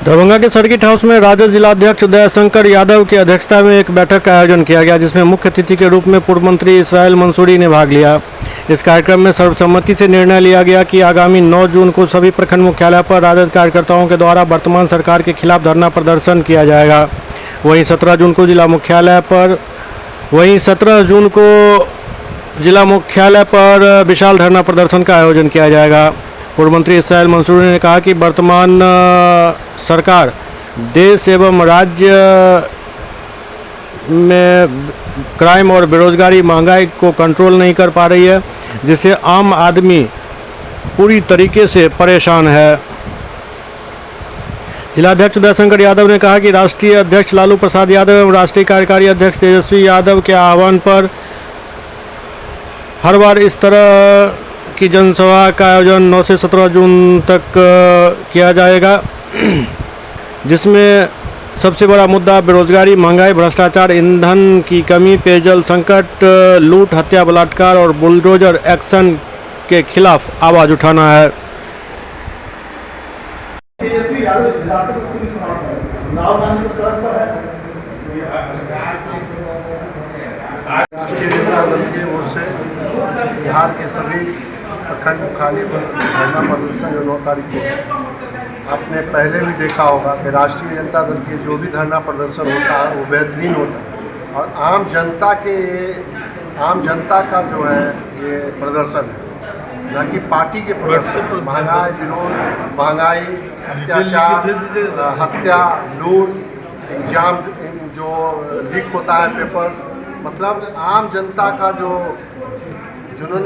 दरभंगा के circuit house में राजद जिलाध्यक्ष दयाशंकर यादव की अध्यक्षता में एक बैठक का आयोजन किया गया, जिसमें मुख्य अतिथि के रूप में पूर्व मंत्री इसराइल मंसूरी ने भाग लिया। इस कार्यक्रम में सर्वसम्मति से निर्णय लिया गया कि आगामी 9 जून को सभी प्रखंड मुख्यालय पर राजद कार्यकर्ताओं के द्वारा वर्तमान सरकार के खिलाफ धरना प्रदर्शन किया जाएगा। वहीं 17 जून को जिला मुख्यालय पर विशाल धरना प्रदर्शन का आयोजन किया जाएगा। पूर्व मंत्री इसराइल मंसूरी ने कहा कि वर्तमान सरकार देश एवं राज्य में क्राइम और बेरोजगारी, महंगाई को कंट्रोल नहीं कर पा रही है, जिससे आम आदमी पूरी तरीके से परेशान है। जिलाध्यक्ष दयाशंकर यादव ने कहा कि राष्ट्रीय अध्यक्ष लालू प्रसाद यादव एवं राष्ट्रीय कार्यकारी अध्यक्ष तेजस्वी यादव के आह्वान पर हर बार इस तरह की जनसभा का आयोजन 9 से 17 जून तक किया जाएगा, जिसमें सबसे बड़ा मुद्दा बेरोजगारी, महंगाई, भ्रष्टाचार, ईंधन की कमी, पेयजल संकट, लूट, हत्या, बलात्कार और बुलडोजर एक्शन के खिलाफ आवाज उठाना है। राष्ट्रीय जनता दल की ओर से बिहार के सभी प्रखंड मुख्यालय पर धरना प्रदर्शन जो 9 तारीख को आपने पहले भी देखा होगा कि राष्ट्रीय जनता दल के जो भी धरना प्रदर्शन होता है वो बेहतरीन होता है और आम जनता का जो है ये प्रदर्शन है, न कि पार्टी के प्रदर्शन। महंगाई विरोध, महंगाई, अत्याचार, हत्या, लूट, एग्जाम जो लीक होता है पेपर, मतलब आम जनता का जो जुनून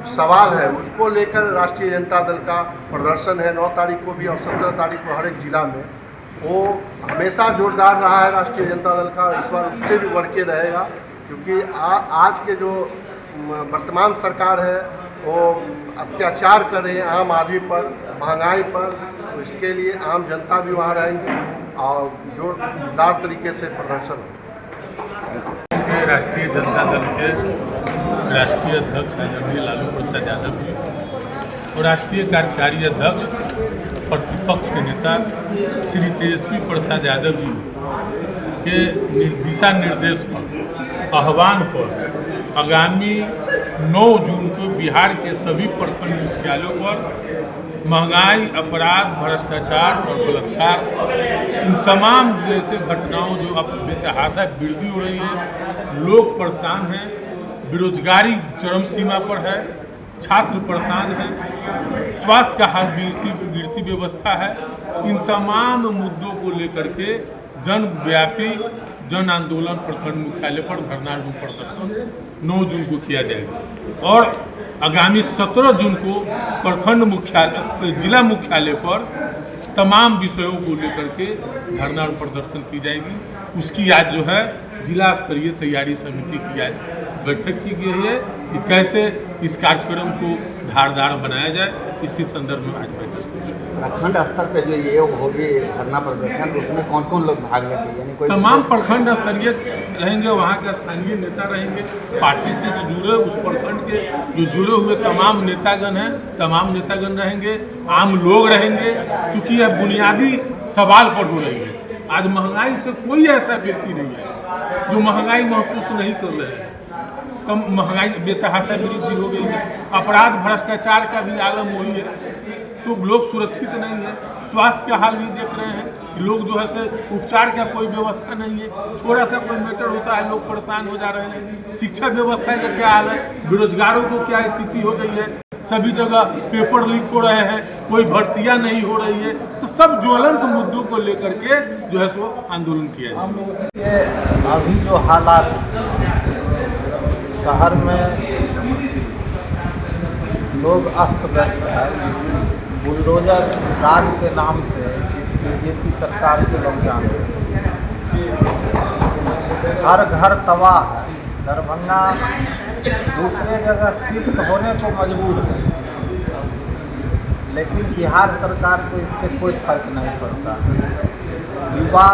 सवाल है उसको लेकर राष्ट्रीय जनता दल का प्रदर्शन है 9 तारीख को भी और 17 तारीख को हर एक जिला में। वो हमेशा जोरदार रहा है राष्ट्रीय जनता दल का, इस बार उससे भी बढ़ के रहेगा, क्योंकि आज के जो वर्तमान सरकार है वो अत्याचार कर रही है आम आदमी पर, महंगाई पर, तो इसके लिए आम जनता भी वहाँ रहेंगे और जोरदार तरीके से प्रदर्शन होगा। राष्ट्रीय जनता दल के राष्ट्रीय अध्यक्ष आदरणीय लालू प्रसाद यादव जी और राष्ट्रीय कार्यकारी अध्यक्ष प्रतिपक्ष के नेता श्री तेजस्वी प्रसाद यादव जी के दिशा निर्देश पर, आह्वान पर आगामी 9 जून को बिहार के सभी प्रखंड मुख्यालयों पर महंगाई, अपराध, भ्रष्टाचार और बलात्कार, इन तमाम जैसे घटनाओं जो अब बेतहाशा वृद्धि हो रही है, लोग परेशान हैं, बेरोजगारी चरम सीमा पर है, छात्र परेशान हैं, स्वास्थ्य का हाल गिरती व्यवस्था है, इन तमाम मुद्दों को लेकर के जनव्यापी जन आंदोलन प्रखंड मुख्यालय पर धरना प्रदर्शन 9 जून को किया जाएगा और आगामी 17 जून को प्रखंड मुख्यालय, जिला मुख्यालय पर तमाम विषयों को लेकर के धरना प्रदर्शन की जाएगी। उसकी आज जो है जिला स्तरीय तैयारी समिति की आज बैठक की गई है कि कैसे इस कार्यक्रम को धारदार बनाया जाए, इसी संदर्भ में आज बैठक की गई। प्रखंड स्तर पे जो ये होगी धरना प्रदर्शन, उसमें कौन कौन लोग भाग लेंगे? यानी कोई तमाम प्रखंड स्तरीय रहेंगे, वहाँ के स्थानीय नेता रहेंगे, पार्टी से जो जुड़े उस प्रखंड के जो जुड़े हुए तमाम नेतागण हैं, तमाम नेतागण रहेंगे, आम लोग रहेंगे, क्योंकि यह बुनियादी सवाल पर हो रही है। आज महंगाई से कोई ऐसा व्यक्ति नहीं है जो महंगाई महसूस नहीं कर रहे हैं। कम महंगाई बेतहाशा वृद्धि हो गई है, अपराध भ्रष्टाचार का भी आलम वही है, तो लोग सुरक्षित नहीं है। स्वास्थ्य का हाल भी देख रहे हैं, लोग जो है से उपचार का कोई व्यवस्था नहीं है, थोड़ा सा कोई मैटर होता है लोग परेशान हो जा रहे हैं। शिक्षा व्यवस्था का क्या हाल है, बेरोजगारों को क्या स्थिति हो गई है, सभी जगह पेपर लीक हो रहे हैं, कोई भर्तियां नहीं हो रही है, तो सब ज्वलंत मुद्दों को लेकर के जो है सो आंदोलन किया जाए। अभी जो हालात शहर में लोग अस्त व्यस्त है, बुलडोजर राज के नाम से इस बीजेपी सरकार के लोग जानते हैं, हर घर तबाह है। दरभंगा दूसरे जगह शिफ्ट होने को मजबूर है, लेकिन बिहार सरकार को इससे कोई फर्क नहीं पड़ता। युवा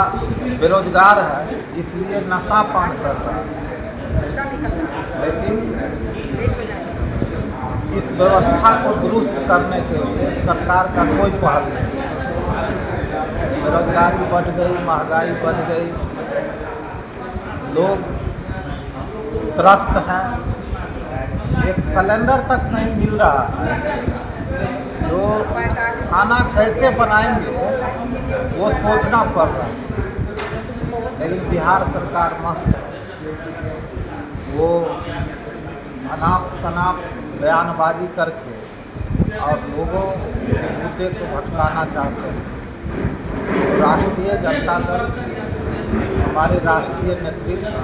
बेरोजगार है, इसलिए नशा पान कर रहा है, लेकिन इस व्यवस्था को दुरुस्त करने के लिए सरकार का कोई पहल नहीं है। बेरोजगारी बढ़ गई, महंगाई बढ़ गई, लोग त्रस्त हैं, एक सिलेंडर तक नहीं मिल रहा है। जो खाना कैसे बनाएंगे वो सोचना पड़ रहा है। लेकिन बिहार सरकार मस्त है, वो अनाप शनाप बयानबाजी करके और लोगों के मुद्दे को भटकाना चाहते हैं। तो राष्ट्रीय जनता दल, हमारे राष्ट्रीय नेतृत्व,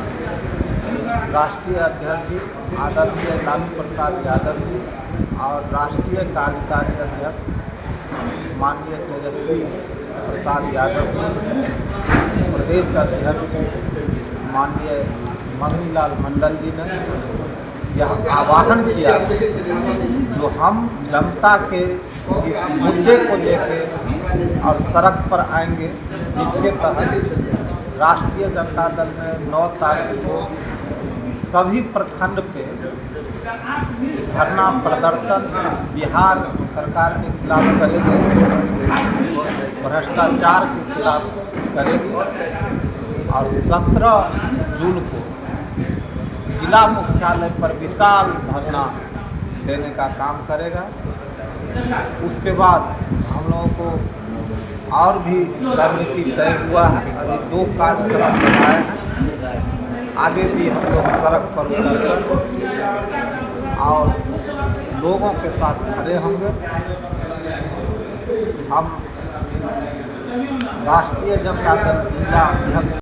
राष्ट्रीय अध्यक्ष जी आदरणीय लालू प्रसाद यादव जी और राष्ट्रीय कार्यकारी अध्यक्ष माननीय तेजस्वी प्रसाद यादव जी, प्रदेश अध्यक्ष माननीय मगनीलाल मंडल जी ने यह आह्वान किया जो हम जनता के इस मुद्दे को लेकर और सड़क पर आएंगे, जिसके तहत राष्ट्रीय जनता दल में 9 तारीख को सभी प्रखंड पे धरना प्रदर्शन इस बिहार सरकार के खिलाफ करेगी, भ्रष्टाचार के खिलाफ करेगी और 17 जून को जिला मुख्यालय पर विशाल धरना देने का काम करेगा। उसके बाद हम लोगों को और भी रणनीति तय हुआ है। अभी 2 कार्यक्रम बनाए हैं, आगे भी हम लोग सड़क पर उतरकर और लोगों के साथ खड़े होंगे। हम राष्ट्रीय जनता दल जिला अध्यक्ष